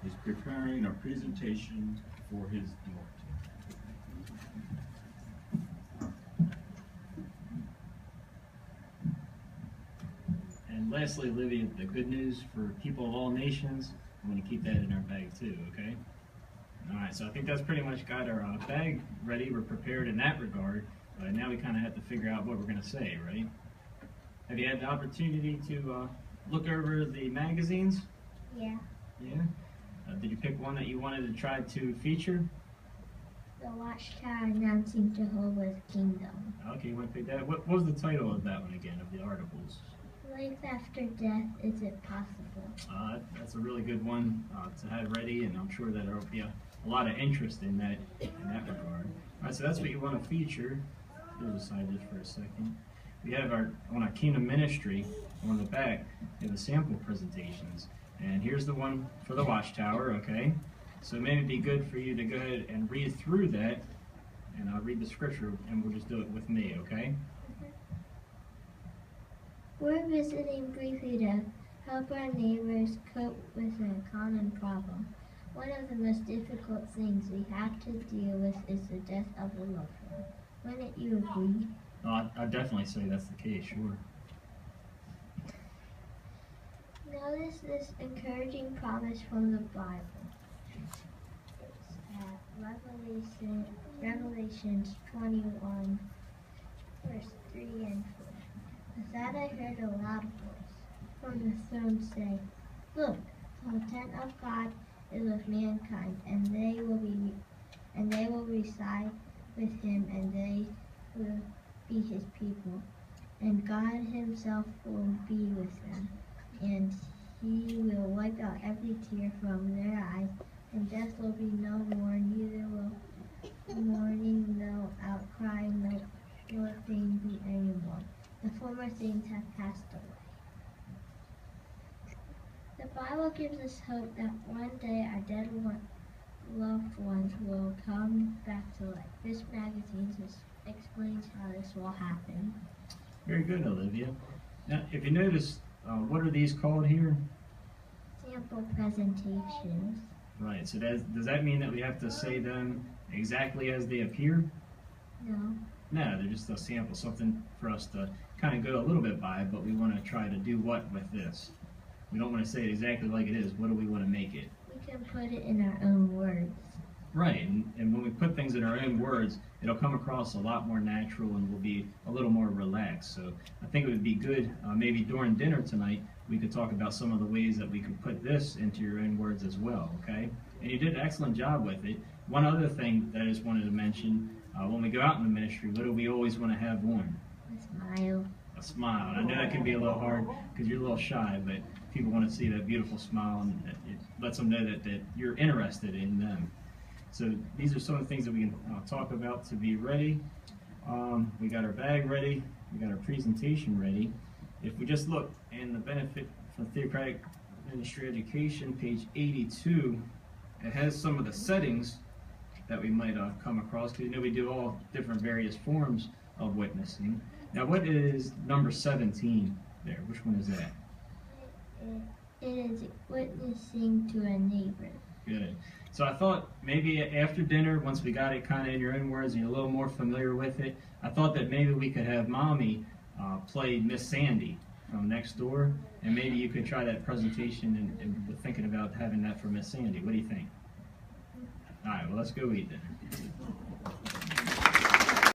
is preparing a presentation for his daughter. And lastly, Olivia, the good news for people of all nations, I'm going to keep that in our bag too, okay? All right, so I think that's pretty much got our bag ready. We're prepared in that regard. Now we kind of have to figure out what we're going to say, right? Have you had the opportunity to look over the magazines? Yeah. Yeah? Did you pick one that you wanted to try to feature? The Watchtower Announcing Jehovah's Kingdom. Okay, you want to pick that? What was the title of that one again, of the articles? Life after death, is it possible? That's a really good one to have ready, and I'm sure that there will be a lot of interest in that regard. All right, so that's what you want to feature. Put aside just for a second. We have on our Kingdom Ministry on the back. We have the sample presentations, and here's the one for the Watchtower. Okay, so maybe it'd be good for you to go ahead and read through that, and I'll read the scripture, and we'll just do it with me. Okay. We're visiting briefly to help our neighbors cope with a common problem. One of the most difficult things we have to deal with is the death of a loved one. Wouldn't you agree? I'd definitely say that's the case, sure. Notice this encouraging promise from the Bible. It's at Revelations 21, verse 3 and 4. With that I heard a loud voice from the throne say, "Look, the intent of God is with mankind, and they will reside with him, and they will be his people, and God himself will be with them, and he will wipe out every tear from their eyes, and death will be no more, neither will mourning, no outcrying, nor pain be any more. The former things have passed away." The Bible gives us hope that one day our dead loved ones will come back to life. This magazine explains how this will happen. Very good, Olivia. Now, if you notice, what are these called here? Sample presentations. Right, so does that mean that we have to say them exactly as they appear? No. No, they're just a sample, something for us to kind of go a little bit by, but we want to try to do what with this? We don't want to say it exactly like it is. What do we want to make it? We can put it in our own words. Right, and when we put things in our own words, it'll come across a lot more natural and we'll be a little more relaxed. So I think it would be good, maybe during dinner tonight, we could talk about some of the ways that we could put this into your own words as well, okay? And you did an excellent job with it. One other thing that I just wanted to mention, when we go out in the ministry, what do we always want to have on? A smile. A smile. I know that can be a little hard because you're a little shy, but people want to see that beautiful smile, and it lets them know that you're interested in them. So these are some of the things that we can talk about to be ready. We got our bag ready. We got our presentation ready. If we just look in the benefit from theocratic ministry education, page 82, it has some of the settings that we might come across, because you know we do all different various forms of witnessing. Now, what is number 17 there? Which one is that? It is witnessing to a neighbor. Good. So I thought maybe after dinner, once we got it kind of in your own words and you're a little more familiar with it, I thought that maybe we could have Mommy play Miss Sandy from next door, and maybe you could try that presentation, and we're thinking about having that for Miss Sandy. What do you think? All right, well, let's go eat then.